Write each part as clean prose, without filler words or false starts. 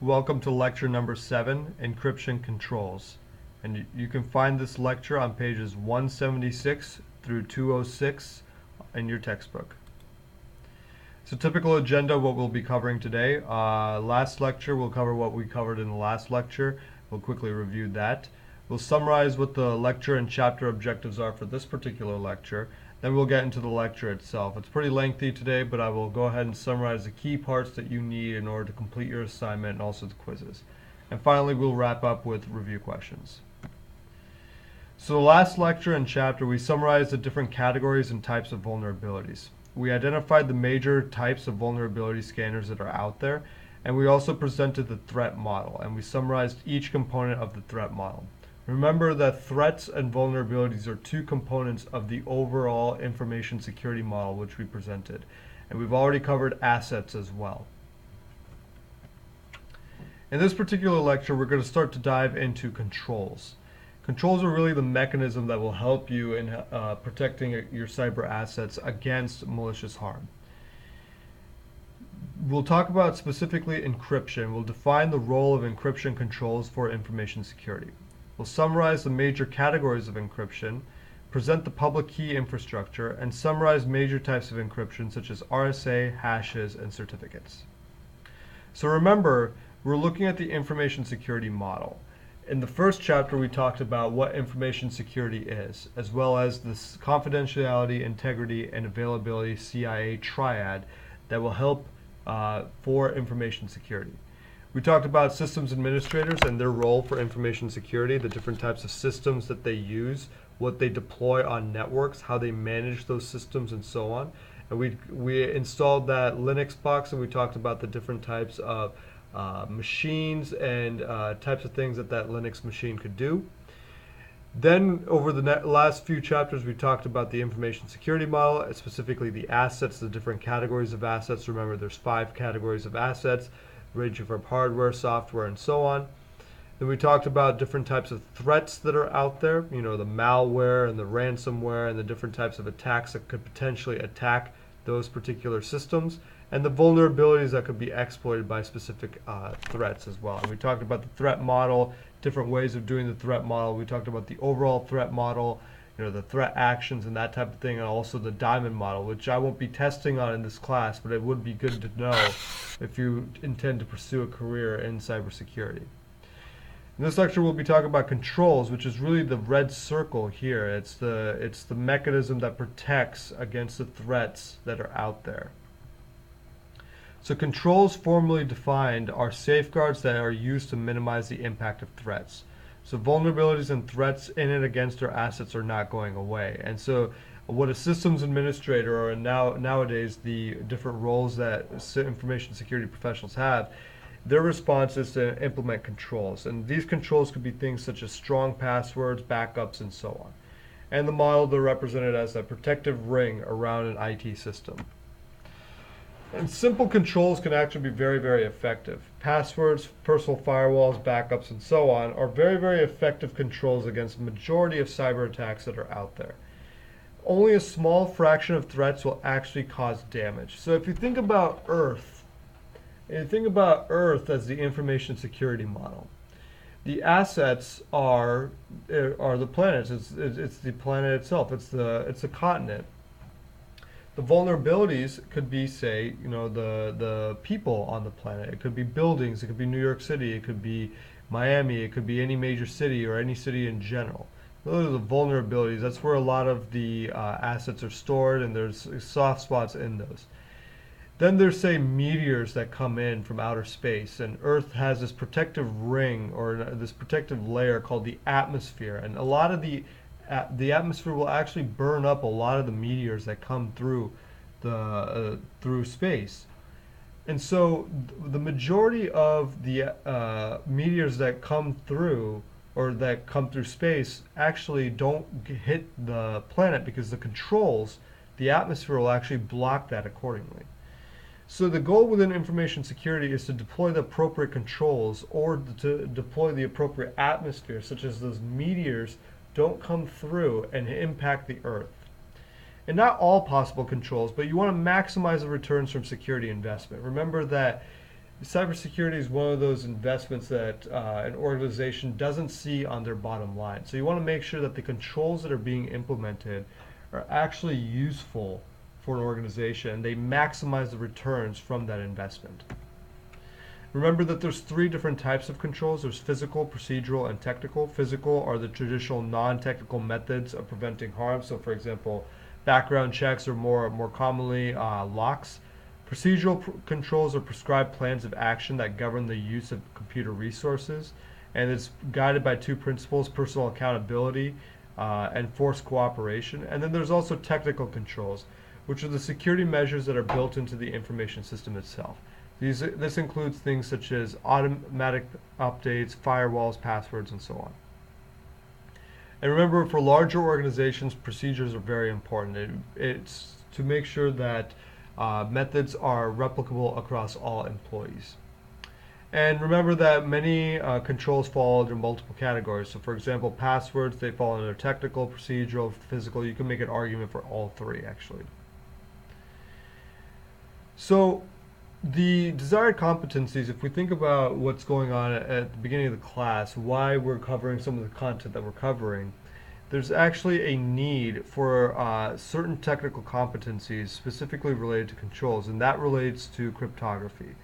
Welcome to lecture number 7, Encryption Controls. And you can find this lecture on pages 176 through 206 in your textbook. So typical agenda, what we'll be covering today. Last lecture, we'll cover what we covered in the last lecture. We'll quickly review that. We'll summarize what the lecture and chapter objectives are for this particular lecture. Then we'll get into the lecture itself. It's pretty lengthy today, but I will go ahead and summarize the key parts that you need in order to complete your assignment and also the quizzes. And finally, we'll wrap up with review questions. So the last lecture and chapter, we summarized the different categories and types of vulnerabilities. We identified the major types of vulnerability scanners that are out there, and we also presented the threat model, and we summarized each component of the threat model. Remember that threats and vulnerabilities are two components of the overall information security model which we presented. And we've already covered assets as well. In this particular lecture, we're going to start to dive into controls. Controls are really the mechanism that will help you in protecting your cyber assets against malicious harm. We'll talk about specifically encryption. We'll define the role of encryption controls for information security. We'll summarize the major categories of encryption, present the public key infrastructure, and summarize major types of encryption such as RSA, hashes, and certificates. So remember, we're looking at the information security model. In the first chapter, we talked about what information security is, as well as this confidentiality, integrity, and availability CIA triad that will help for information security. We talked about systems administrators and their role for information security, the different types of systems that they use, what they deploy on networks, how they manage those systems, and so on. And we installed that Linux box, and we talked about the different types of machines and types of things that Linux machine could do. Then over the last few chapters, we talked about the information security model, specifically the assets, the different categories of assets. Remember, there's 5 categories of assets, ranging from hardware, software, and so on. Then we talked about different types of threats that are out there, the malware and the ransomware and the different types of attacks that could potentially attack those particular systems, and the vulnerabilities that could be exploited by specific threats as well. And we talked about the threat model, different ways of doing the threat model. We talked about the overall threat model, the threat actions and that type of thing, and also the diamond model, which I won't be testing on in this class, but it would be good to know if you intend to pursue a career in cybersecurity. In this lecture, we'll be talking about controls, which is really the red circle here. It's the mechanism that protects against the threats that are out there. So controls, formally defined, are safeguards that are used to minimize the impact of threats. So vulnerabilities and threats in and against our assets are not going away. And so what a systems administrator, or nowadays the different roles that information security professionals have, their response is to implement controls. And these controls could be things such as strong passwords, backups, and so on. And the model, they're represented as a protective ring around an IT system. And simple controls can actually be very, very effective. Passwords, personal firewalls, backups, and so on are very, very effective controls against the majority of cyber attacks that are out there. Only a small fraction of threats will actually cause damage. So if you think about Earth, and you think about Earth as the information security model, the assets are the planets. It's the planet itself. It's a continent. The vulnerabilities could be, say, the people on the planet. It could be buildings. It could be New York City. It could be Miami. It could be any major city or any city in general. Those are the vulnerabilities. That's where a lot of the assets are stored, and there's soft spots in those. Then there's, say, meteors that come in from outer space, and Earth has this protective ring or this protective layer called the atmosphere, and a lot of the atmosphere will actually burn up a lot of the meteors that come through through space. And so the majority of the meteors that come through space actually don't hit the planet, because the controls, the atmosphere will actually block that accordingly. So the goal within information security is to deploy the appropriate controls, or to deploy the appropriate atmosphere, such as those meteors don't come through and impact the Earth. And not all possible controls, but you want to maximize the returns from security investment. Remember that Cybersecurity is one of those investments that an organization doesn't see on their bottom line. So you want to make sure that the controls that are being implemented are actually useful for an organization. They maximize the returns from that investment. Remember that there's three different types of controls. There's physical, procedural, and technical. Physical are the traditional non-technical methods of preventing harm. So for example, background checks are more commonly locks. Procedural controls are prescribed plans of action that govern the use of computer resources, and it's guided by two principles: personal accountability and forced cooperation. And then there's also technical controls, which are the security measures that are built into the information system itself. This includes things such as automatic updates, firewalls, passwords, and so on. And remember, for larger organizations, procedures are very important. It's to make sure that methods are replicable across all employees. And remember that many controls fall under multiple categories. So for example, passwords, they fall under technical, procedural, physical. You can make an argument for all three, actually. So the desired competencies, if we think about what's going on at the beginning of the class, why we're covering some of the content that we're covering, there's actually a need for certain technical competencies specifically related to controls, and that relates to cryptography.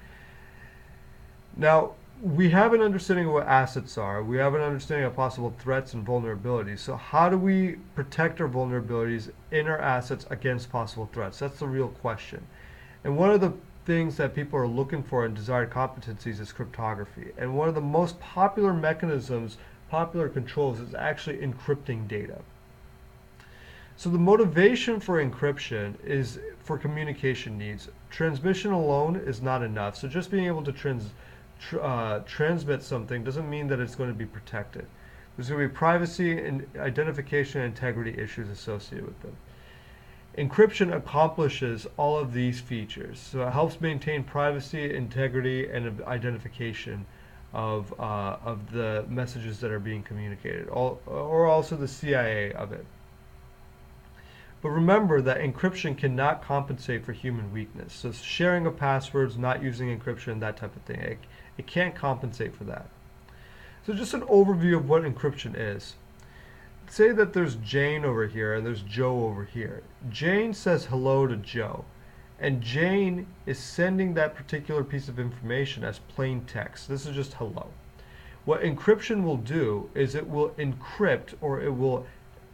Now, we have an understanding of what assets are. We have an understanding of possible threats and vulnerabilities. So how do we protect our vulnerabilities in our assets against possible threats? That's the real question. And one of the things that people are looking for in desired competencies is cryptography. And one of the most popular mechanisms, popular controls, is actually encrypting data. So the motivation for encryption is for communication needs. Transmission alone is not enough. So just being able to transmit something doesn't mean that it's going to be protected. There's going to be privacy and identification and integrity issues associated with them. Encryption accomplishes all of these features. So it helps maintain privacy, integrity, and identification of the messages that are being communicated, or also the CIA of it. But remember that encryption cannot compensate for human weakness. So sharing of passwords, not using encryption, that type of thing, it can't compensate for that. So just an overview of what encryption is. Say that there's Jane over here and there's Joe over here. Jane says hello to Joe, and Jane is sending that particular piece of information as plain text. This is just hello. What encryption will do is it will encrypt, or it will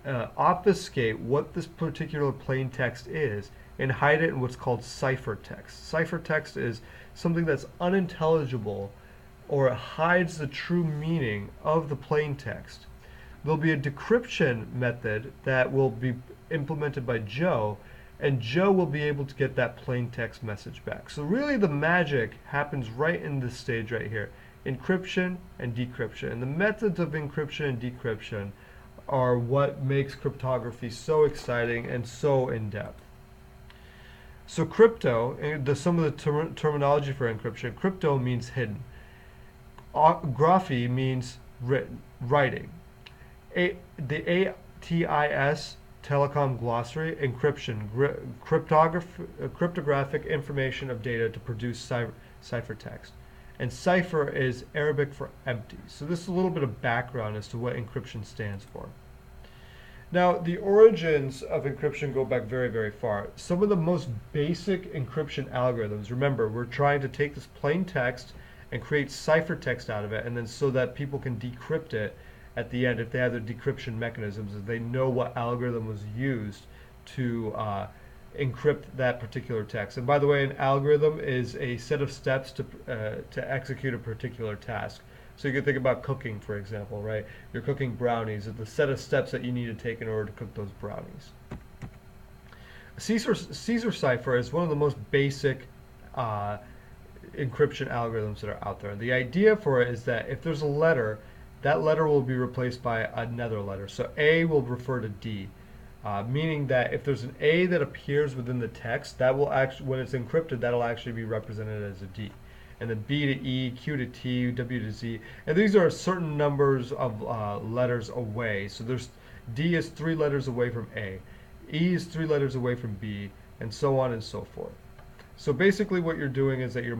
obfuscate what this particular plain text is and hide it in what's called ciphertext. Ciphertext is something that's unintelligible, or it hides the true meaning of the plain text. There'll be a decryption method that will be implemented by Joe, and Joe will be able to get that plain text message back. So really the magic happens right in this stage right here: encryption and decryption. And the methods of encryption and decryption are what makes cryptography so exciting and so in-depth. So crypto, some of the terminology for encryption: crypto means hidden. Graphy means writing. The ATIS Telecom Glossary: encryption, cryptographic information of data to produce ciphertext. And cipher is Arabic for empty. So this is a little bit of background as to what encryption stands for. Now, the origins of encryption go back very, very far. Some of the most basic encryption algorithms, remember, we're trying to take this plain text and create ciphertext out of it, and then so that people can decrypt it at the end if they have their decryption mechanisms, if they know what algorithm was used to encrypt that particular text. And by the way, an algorithm is a set of steps to execute a particular task. So you can think about cooking, for example, right? You're cooking brownies. It's the set of steps that you need to take in order to cook those brownies. Caesar cipher is one of the most basic encryption algorithms that are out there. The idea for it is that if there's a letter, that letter will be replaced by another letter. So A will refer to D, meaning that if there's an A that appears within the text, that will actually, when it's encrypted, that'll actually be represented as a D. And then B to E, Q to T, W to Z. And these are certain numbers of letters away. So there's D is 3 letters away from A. E is 3 letters away from B, and so on and so forth. So basically what you're doing is that you're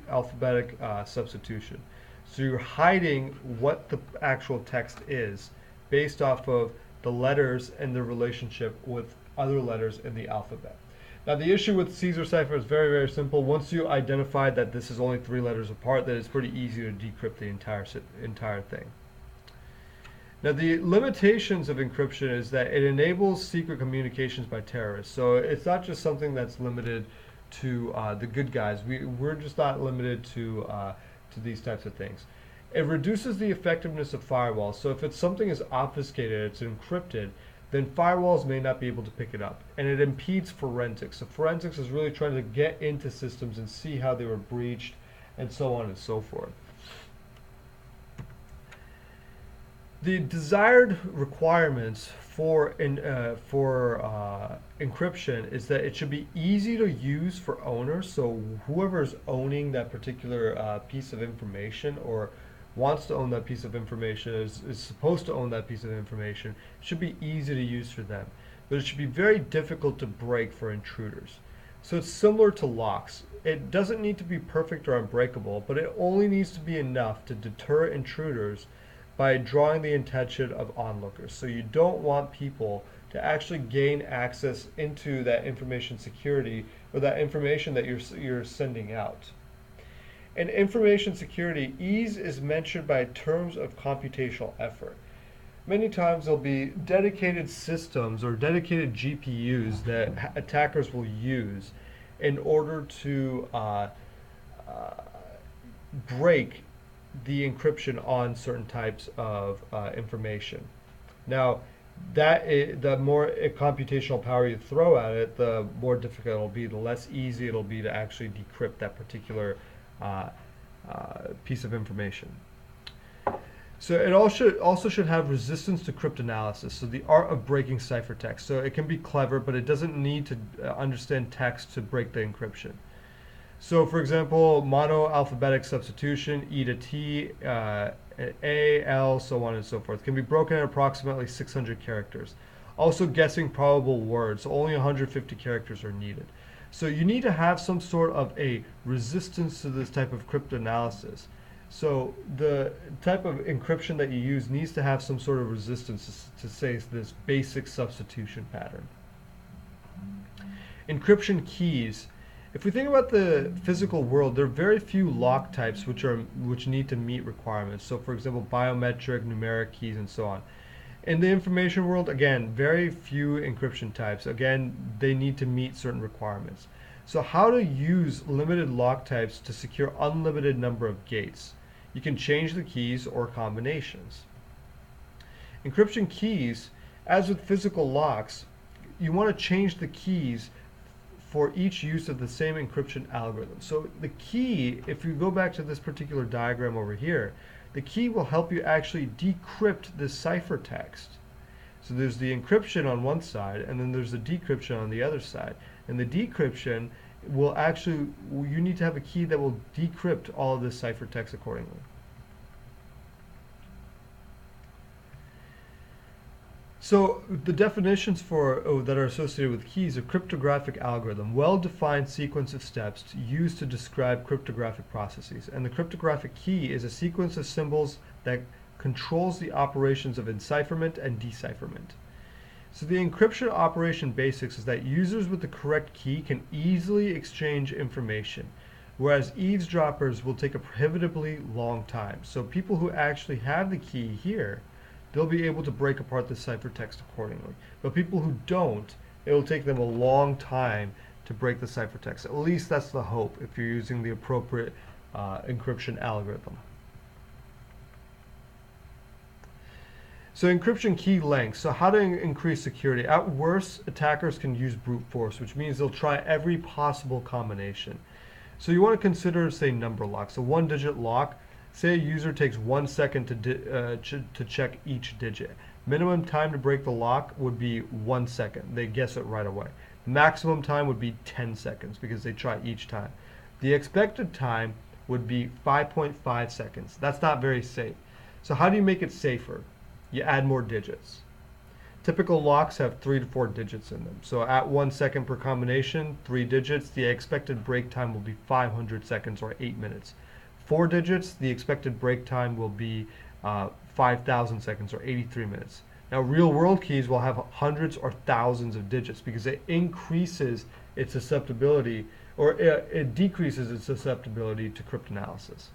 alphabetic substitution. So you're hiding what the actual text is based off of the letters and their relationship with other letters in the alphabet. Now the issue with Caesar cipher is very, very simple. Once you identify that this is only 3 letters apart, then it's pretty easy to decrypt the entire thing. Now the limitations of encryption is that it enables secret communications by terrorists. So it's not just something that's limited to the good guys. We're just not limited to these types of things. It reduces the effectiveness of firewalls. So if something is obfuscated, it's encrypted, then firewalls may not be able to pick it up. And it impedes forensics. So forensics is really trying to get into systems and see how they were breached and so on and so forth. The desired requirements for encryption is that it should be easy to use for owners. So whoever is owning that particular piece of information or wants to own that piece of information, is supposed to own that piece of information, it should be easy to use for them. But it should be very difficult to break for intruders. So it's similar to locks. It doesn't need to be perfect or unbreakable, but it only needs to be enough to deter intruders by drawing the attention of onlookers. So you don't want people to actually gain access into that information security or that information that you're sending out. In information security, ease is measured by terms of computational effort. Many times there'll be dedicated systems or dedicated GPUs that attackers will use in order to break the encryption on certain types of information. Now, the more computational power you throw at it, the more difficult it'll be, the less easy it'll be to actually decrypt that particular piece of information. So it also should have resistance to cryptanalysis, so the art of breaking ciphertext. So it can be clever, but it doesn't need to understand text to break the encryption. So for example, monoalphabetic substitution, E to T, A, L, so on and so forth, can be broken at approximately 600 characters. Also guessing probable words, so only 150 characters are needed. So you need to have some sort of a resistance to this type of cryptanalysis. So the type of encryption that you use needs to have some sort of resistance to say this basic substitution pattern. Encryption keys. If we think about the physical world, there are very few lock types which need to meet requirements. So for example, biometric, numeric keys, and so on. In the information world, again, very few encryption types. Again, they need to meet certain requirements. So how to use limited lock types to secure unlimited number of gates? You can change the keys or combinations. Encryption keys, as with physical locks, you want to change the keys for each use of the same encryption algorithm. So the key, if you go back to this particular diagram over here, the key will help you actually decrypt the ciphertext. So there's the encryption on one side, and then there's the decryption on the other side. And the decryption will actually, you need to have a key that will decrypt all of this ciphertext accordingly. So the definitions that are associated with keys are cryptographic algorithm, well-defined sequence of steps used to describe cryptographic processes. And the cryptographic key is a sequence of symbols that controls the operations of encipherment and decipherment. So the encryption operation basics is that users with the correct key can easily exchange information, whereas eavesdroppers will take a prohibitively long time. So people who actually have the key here, they'll be able to break apart the ciphertext accordingly. But people who don't, it'll take them a long time to break the ciphertext. At least that's the hope if you're using the appropriate encryption algorithm. So encryption key length. So how to increase security? At worst, attackers can use brute force, which means they'll try every possible combination. So you want to consider, say, number lock. So 1-digit lock. Say a user takes 1 second to check each digit. Minimum time to break the lock would be 1 second. They guess it right away. Maximum time would be 10 seconds because they try each time. The expected time would be 5.5 seconds. That's not very safe. So how do you make it safer? You add more digits. Typical locks have 3 to 4 digits in them. So at 1 second per combination, 3 digits, the expected break time will be 500 seconds or 8 minutes. 4 digits, the expected break time will be 5,000 seconds or 83 minutes. Now, real world keys will have hundreds or thousands of digits because it increases its susceptibility, or it decreases its susceptibility to cryptanalysis.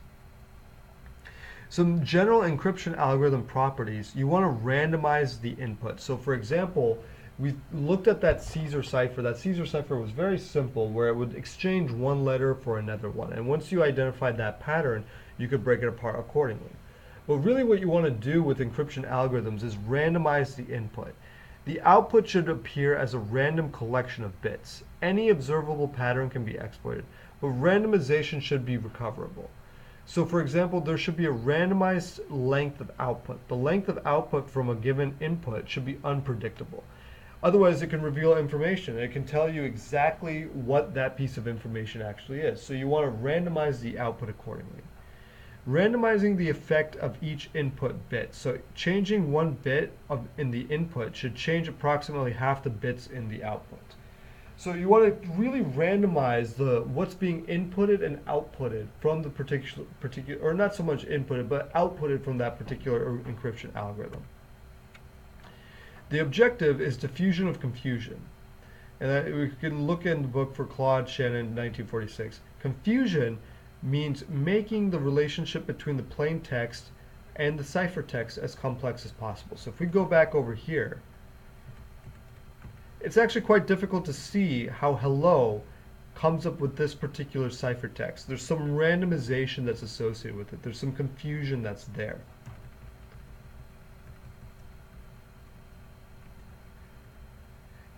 Some general encryption algorithm properties, you want to randomize the input. So for example, we looked at that Caesar cipher. That Caesar cipher was very simple, where it would exchange one letter for another one. And once you identified that pattern, you could break it apart accordingly. But really what you want to do with encryption algorithms is randomize the input. The output should appear as a random collection of bits. Any observable pattern can be exploited, but randomization should be recoverable. So for example, there should be a randomized length of output. The length of output from a given input should be unpredictable. Otherwise, it can reveal information. It can tell you exactly what that piece of information actually is. So you want to randomize the output accordingly. Randomizing the effect of each input bit. So changing one bit in the input should change approximately half the bits in the output. So you want to really randomize what's being inputted and outputted from the particular, or not so much inputted, but outputted from that particular encryption algorithm. The objective is diffusion of confusion. And we can look in the book for Claude Shannon, 1946. Confusion means making the relationship between the plain text and the ciphertext as complex as possible. So if we go back over here, it's actually quite difficult to see how hello comes up with this particular ciphertext. There's some randomization that's associated with it. There's some confusion that's there.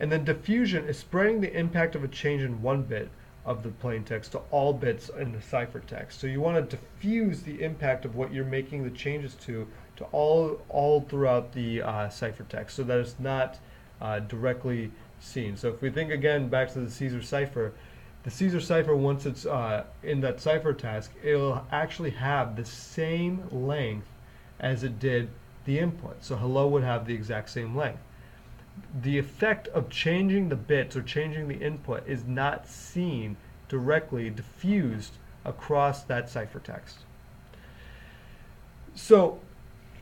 And then diffusion is spreading the impact of a change in one bit of the plain text to all bits in the ciphertext. So you want to diffuse the impact of what you're making the changes to all throughout the ciphertext, so that it's not directly seen. So if we think again back to the Caesar cipher, once it's in that ciphertext, it'll actually have the same length as it did the input. So hello would have the exact same length. The effect of changing the bits or changing the input is not seen directly diffused across that ciphertext. So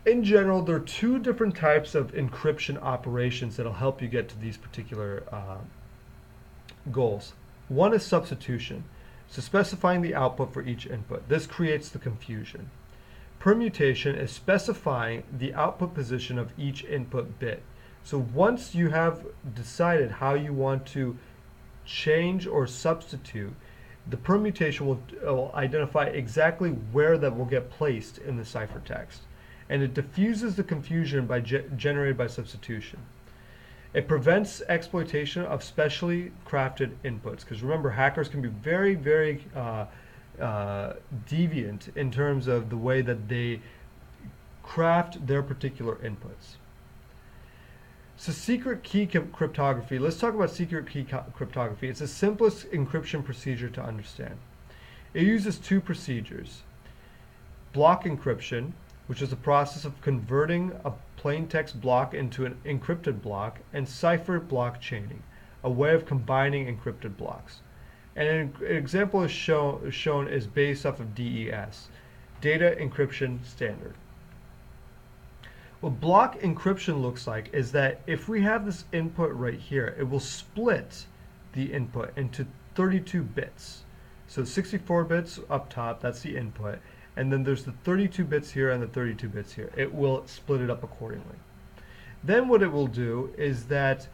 in general, there are two different types of encryption operations that'll help you get to these particular goals. One is substitution, so specifying the output for each input. This creates the confusion. Permutation is specifying the output position of each input bit. So once you have decided how you want to change or substitute, the permutation will identify exactly where that will get placed in the ciphertext. And it diffuses the confusion generated by substitution. It prevents exploitation of specially crafted inputs, because remember, hackers can be very, very deviant in terms of the way that they craft their particular inputs. So secret key cryptography, let's talk about secret key cryptography. It's the simplest encryption procedure to understand. It uses two procedures. Block encryption, which is the process of converting a plain text block into an encrypted block, and cipher block chaining, a way of combining encrypted blocks. And an example is shown is based off of DES, Data Encryption Standard. What block encryption looks like is that if we have this input right here, it will split the input into 32 bits. So 64 bits up top, that's the input, and then there's the 32 bits here and the 32 bits here. It will split it up accordingly. Then what it will do is that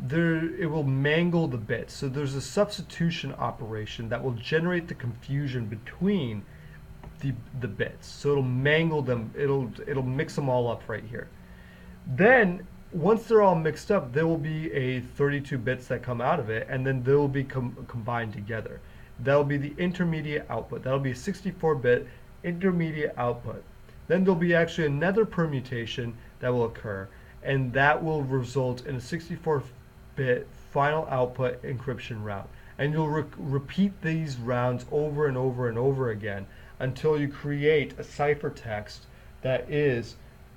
it will mangle the bits. So there's a substitution operation that will generate the confusion between the bits. So it'll mangle them, it'll mix them all up right here. Then once they're all mixed up, there will be a 32 bits that come out of it, and then they will be combined together. That'll be the intermediate output. That'll be a 64-bit intermediate output. Then there'll be actually another permutation that will occur, and that will result in a 64-bit final output encryption round. And you'll repeat these rounds over and over and over again until you create a ciphertext that is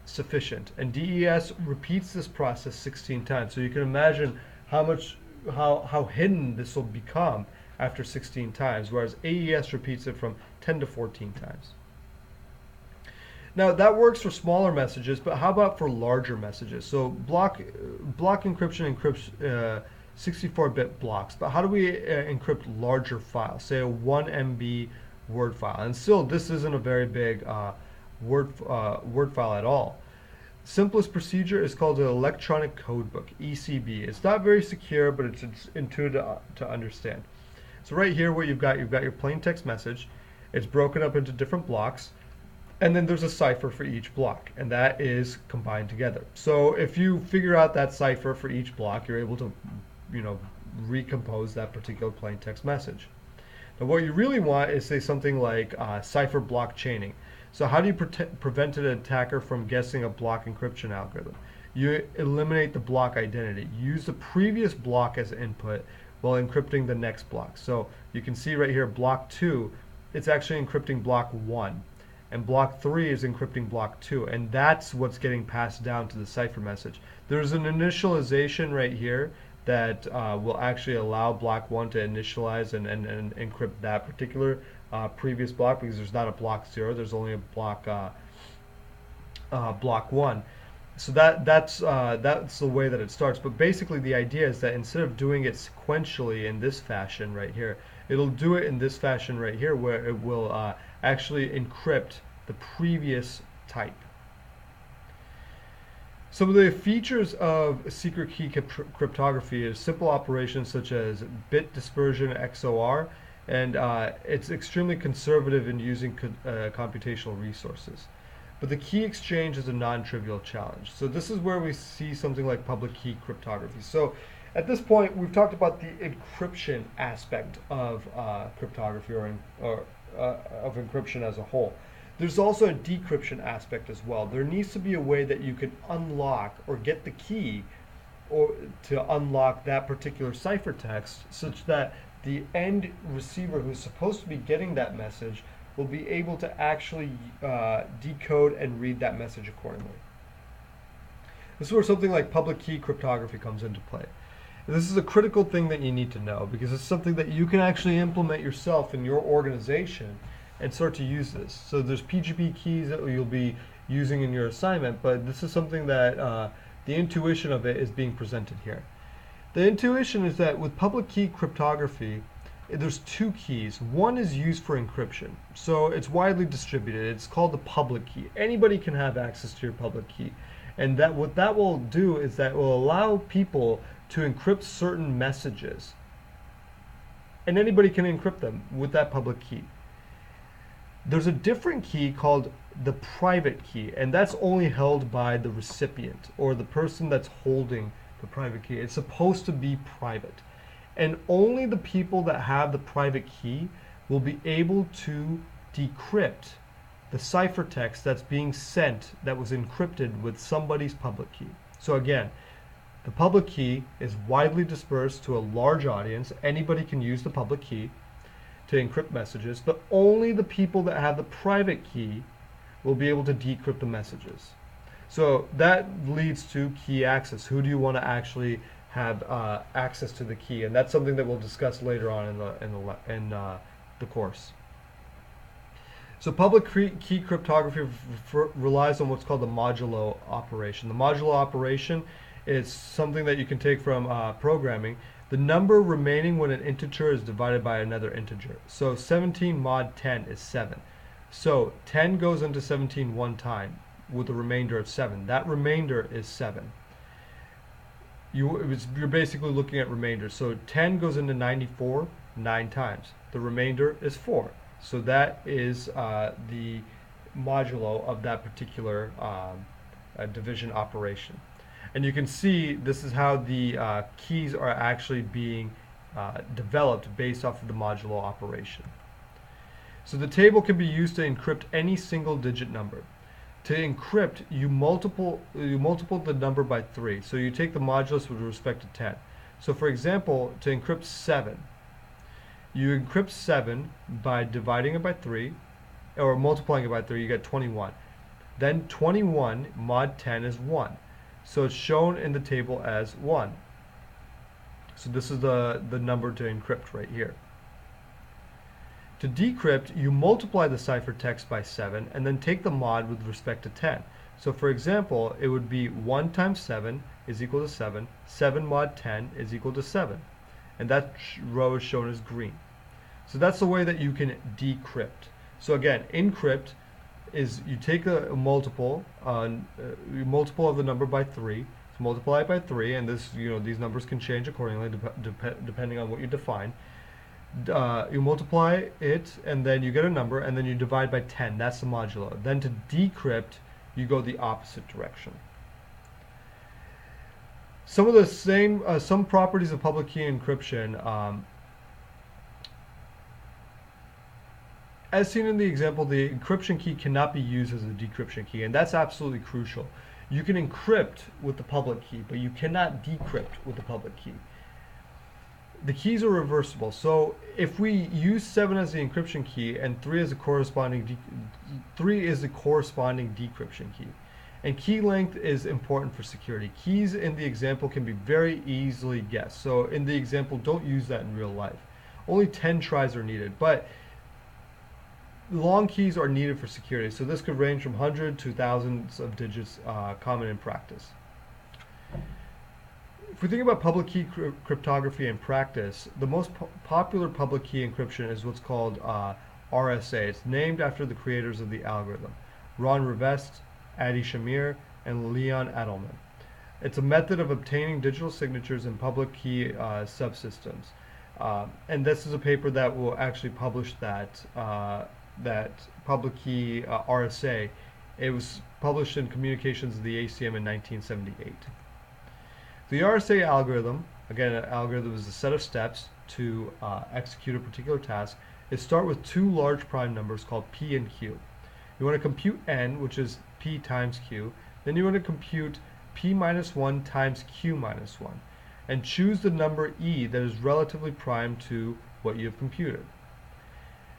sufficient. And DES repeats this process 16 times. So you can imagine how hidden this will become after 16 times, whereas AES repeats it from 10 to 14 times. Now that works for smaller messages, but how about for larger messages? So block encryption encrypts 64-bit blocks, but how do we encrypt larger files, say a 1 MB Word file? And still, this isn't a very big Word file at all. Simplest procedure is called an electronic codebook, ECB. It's not very secure, but it's intuitive to understand. So right here, what you've got your plain text message. It's broken up into different blocks, and then there's a cipher for each block, and that is combined together. So if you figure out that cipher for each block, you're able to, recompose that particular plain text message. Now what you really want is, say, something like cipher block chaining. So how do you prevent an attacker from guessing a block encryption algorithm? You eliminate the block identity. Use the previous block as input while encrypting the next block. So you can see right here, block 2, it's actually encrypting block 1. And block 3 is encrypting block 2. And that's what's getting passed down to the cipher message. There's an initialization right here that will actually allow block 1 to initialize and encrypt that particular previous block, because there's not a block 0, there's only a block 1. So that's the way that it starts. But basically the idea is that instead of doing it sequentially in this fashion right here, it'll do it in this fashion right here, where it will actually encrypt the previous type. Some of the features of secret key cryptography is simple operations such as bit dispersion XOR, and it's extremely conservative in using computational resources. But the key exchange is a non-trivial challenge. So this is where we see something like public key cryptography. So at this point, we've talked about the encryption aspect of cryptography or of encryption as a whole. There's also a decryption aspect as well. There needs to be a way that you can unlock or get the key or to unlock that particular ciphertext, such that the end receiver who's supposed to be getting that message will be able to actually decode and read that message accordingly. This is where something like public key cryptography comes into play. And this is a critical thing that you need to know, because it's something that you can actually implement yourself in your organization and start to use this. So there's PGP keys that you'll be using in your assignment, but this is something that the intuition of it is being presented here. The intuition is that with public key cryptography, there's two keys. One is used for encryption, so it's widely distributed. It's called the public key. Anybody can have access to your public key, and that what that will do is that will allow people to encrypt certain messages, and anybody can encrypt them with that public key. There's a different key called the private key, and that's only held by the recipient or the person that's holding the private key. It's supposed to be private, and only the people that have the private key will be able to decrypt the ciphertext that's being sent that was encrypted with somebody's public key. So again, the public key is widely dispersed to a large audience. Anybody can use the public key to encrypt messages, but only the people that have the private key will be able to decrypt the messages. So that leads to key access. Who do you want to actually have access to the key? And that's something that we'll discuss later on in the course. So public key cryptography relies on what's called the modulo operation. The modulo operation is something that you can take from programming. The number remaining when an integer is divided by another integer. So 17 mod 10 is 7. So 10 goes into 17 one time with a remainder of 7. That remainder is 7. You're basically looking at remainders. So 10 goes into 94 9 times. The remainder is 4. So that is the modulo of that particular division operation. And you can see this is how the keys are actually being developed based off of the modulo operation. So the table can be used to encrypt any single digit number. To encrypt, you multiple the number by 3. So you take the modulus with respect to 10. So for example, to encrypt 7, you encrypt 7 by dividing it by 3, or multiplying it by 3, you get 21. Then 21 mod 10 is 1. So it's shown in the table as 1. So this is the number to encrypt right here. To decrypt, you multiply the ciphertext by 7 and then take the mod with respect to 10. So for example, it would be 1 times 7 is equal to 7, 7 mod 10 is equal to 7. And that row is shown as green. So that's the way that you can decrypt. So again, encrypt is you take a multiple of the number by 3, so multiply it by 3, and this, these numbers can change accordingly depending on what you define. You multiply it, and then you get a number, and then you divide by 10. That's the modulo. Then to decrypt, you go the opposite direction. Some of the some properties of public key encryption. As seen in the example, the encryption key cannot be used as a decryption key, and that's absolutely crucial. You can encrypt with the public key, but you cannot decrypt with the public key. The keys are reversible, so if we use 7 as the encryption key and 3 is the corresponding decryption key. And key length is important for security. Keys in the example can be very easily guessed. So in the example, don't use that in real life. Only 10 tries are needed, but long keys are needed for security. So this could range from hundreds to thousands of digits, common in practice. If we think about public key cryptography in practice, the most popular public key encryption is what's called RSA. It's named after the creators of the algorithm, Ron Rivest, Adi Shamir, and Leon Edelman. It's a method of obtaining digital signatures in public key subsystems. And this is a paper that will actually publish that public key RSA. It was published in Communications of the ACM in 1978. The RSA algorithm, again, an algorithm is a set of steps to execute a particular task. It starts with two large prime numbers called P and Q. You want to compute N, which is P times Q. Then you want to compute P minus 1 times Q minus 1. And choose the number E that is relatively prime to what you have computed.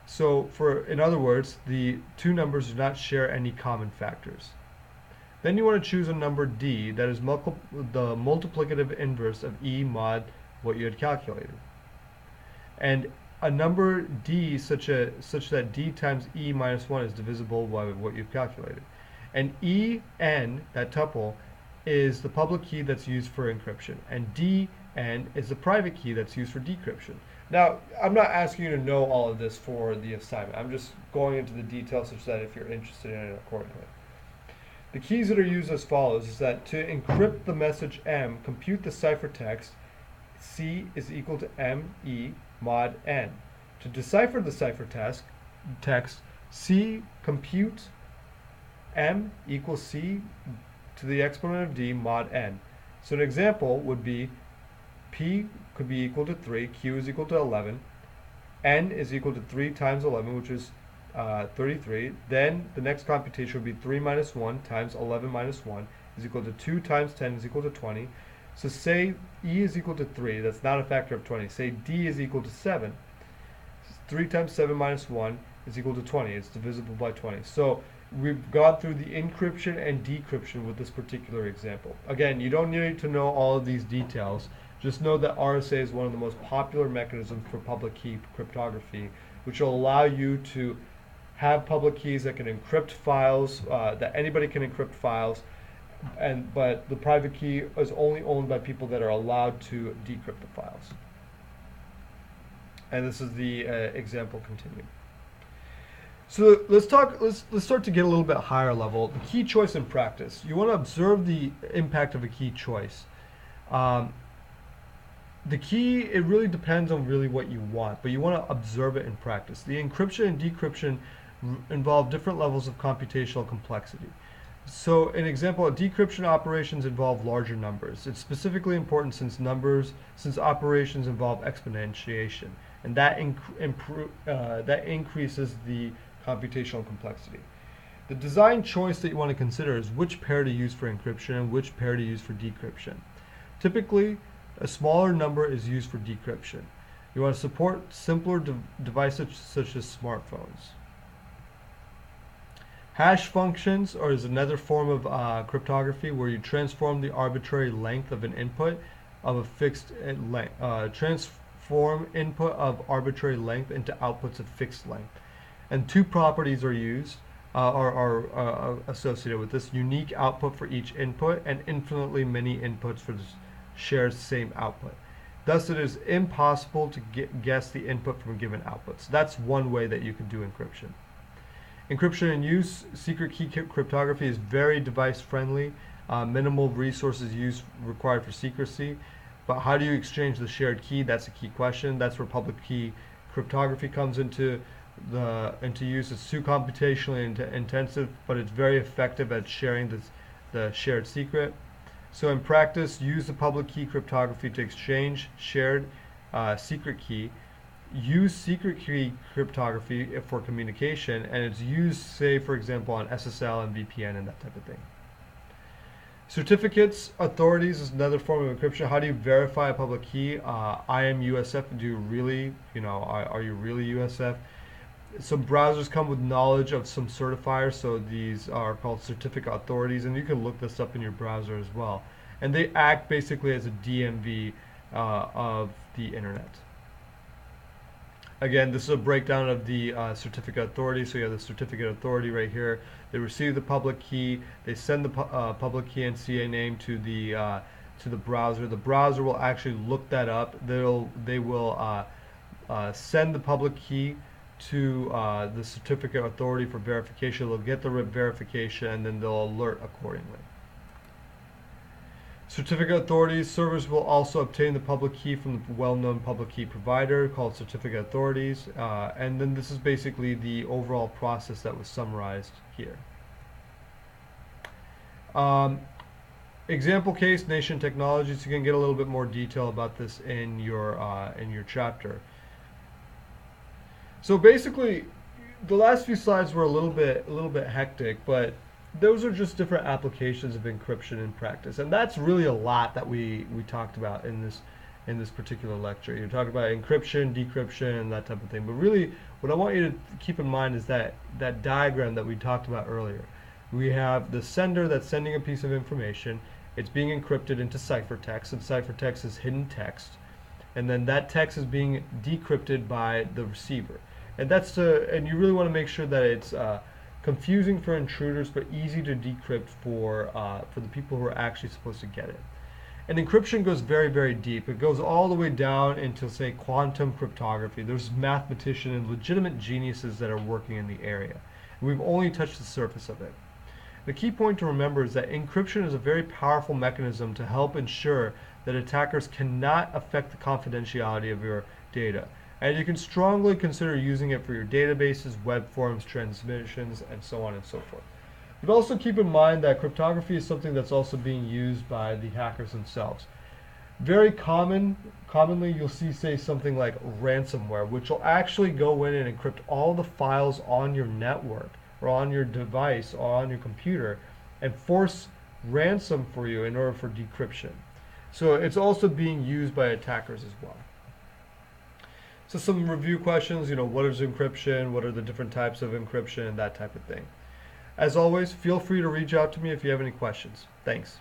So, in other words, the two numbers do not share any common factors. Then you want to choose a number D that is the multiplicative inverse of E mod what you had calculated. And a number D such that D times E minus 1 is divisible by what you've calculated. And EN, that tuple, is the public key that's used for encryption. And DN is the private key that's used for decryption. Now, I'm not asking you to know all of this for the assignment. I'm just going into the details such that if you're interested in it accordingly. The keys that are used as follows is that to encrypt the message M, compute the ciphertext C is equal to ME mod N. To decipher the ciphertext C compute M equals C to the exponent of D mod N. So an example would be P could be equal to 3, Q is equal to 11, N is equal to 3 times 11, which is 33. Then the next computation would be 3 minus 1 times 11 minus 1 is equal to 2 times 10 is equal to 20. So say E is equal to 3, that's not a factor of 20. Say D is equal to 7. 3 times 7 minus 1 is equal to 20. It's divisible by 20. So we've gone through the encryption and decryption with this particular example. Again, you don't need to know all of these details. Just know that RSA is one of the most popular mechanisms for public key cryptography, which will allow you to have public keys that can encrypt files, that anybody can encrypt files, but the private key is only owned by people that are allowed to decrypt the files. And this is the example continued. So let's start to get a little bit higher level. The key choice in practice. You want to observe the impact of a key choice. The key, it really depends on really what you want, but you want to observe it in practice. The encryption and decryption involve different levels of computational complexity. So an example, decryption operations involve larger numbers. It's specifically important since operations involve exponentiation, and that increases the computational complexity. The design choice that you want to consider is which pair to use for encryption and which pair to use for decryption. Typically, a smaller number is used for decryption. You want to support simpler devices such as smartphones. Hash functions is another form of cryptography where you transform the arbitrary length of an input of a fixed length. Transform input of arbitrary length into outputs of fixed length. And two properties are used, are associated with this: unique output for each input and infinitely many inputs for the shared same output. Thus, it is impossible to guess the input from given outputs. That's one way that you can do encryption. Encryption in use, secret key cryptography is very device friendly, minimal resources required for secrecy. But how do you exchange the shared key? That's a key question. That's where public key cryptography comes into use. It's too computationally intensive, but it's very effective at sharing the shared secret. So in practice, use the public key cryptography to exchange shared secret key. Use secret key cryptography for communication, and it's used, say, for example, on SSL and VPN and that type of thing. Certificates, authorities is another form of encryption. How do you verify a public key? I am USF. Do you really, are you really USF? Some browsers come with knowledge of some certifiers, so these are called certificate authorities, and you can look this up in your browser as well. And they act basically as a DMV of the internet. Again, this is a breakdown of the certificate authority. So you have the certificate authority right here. They receive the public key. They send the public key and CA name to the browser. The browser will actually look that up. They will send the public key to the certificate authority for verification. They'll get the verification, and then they'll alert accordingly. Certificate authorities, servers will also obtain the public key from the well-known public key provider called certificate authorities, and then this is basically the overall process that was summarized here. Example case, Nation Technologies. You can get a little bit more detail about this in your chapter. So basically, the last few slides were a little bit hectic, but those are just different applications of encryption in practice, and that's really a lot that we talked about in this particular lecture. You talk about encryption, decryption, and that type of thing. But really, what I want you to keep in mind is that diagram that we talked about earlier. We have the sender that's sending a piece of information. It's being encrypted into ciphertext, and ciphertext is hidden text, and then that text is being decrypted by the receiver. And and you really want to make sure that it's confusing for intruders, but easy to decrypt for the people who are actually supposed to get it. And encryption goes very, very deep. It goes all the way down into, say, quantum cryptography. There's mathematicians and legitimate geniuses that are working in the area. And we've only touched the surface of it. The key point to remember is that encryption is a very powerful mechanism to help ensure that attackers cannot affect the confidentiality of your data. And you can strongly consider using it for your databases, web forms, transmissions, and so on and so forth. But also keep in mind that cryptography is something that's also being used by the hackers themselves. Very commonly you'll see, say, something like ransomware, which will actually go in and encrypt all the files on your network or on your device or on your computer and force ransom for you in order for decryption. So it's also being used by attackers as well. So some review questions, what is encryption, what are the different types of encryption, and that type of thing. As always, feel free to reach out to me if you have any questions. Thanks.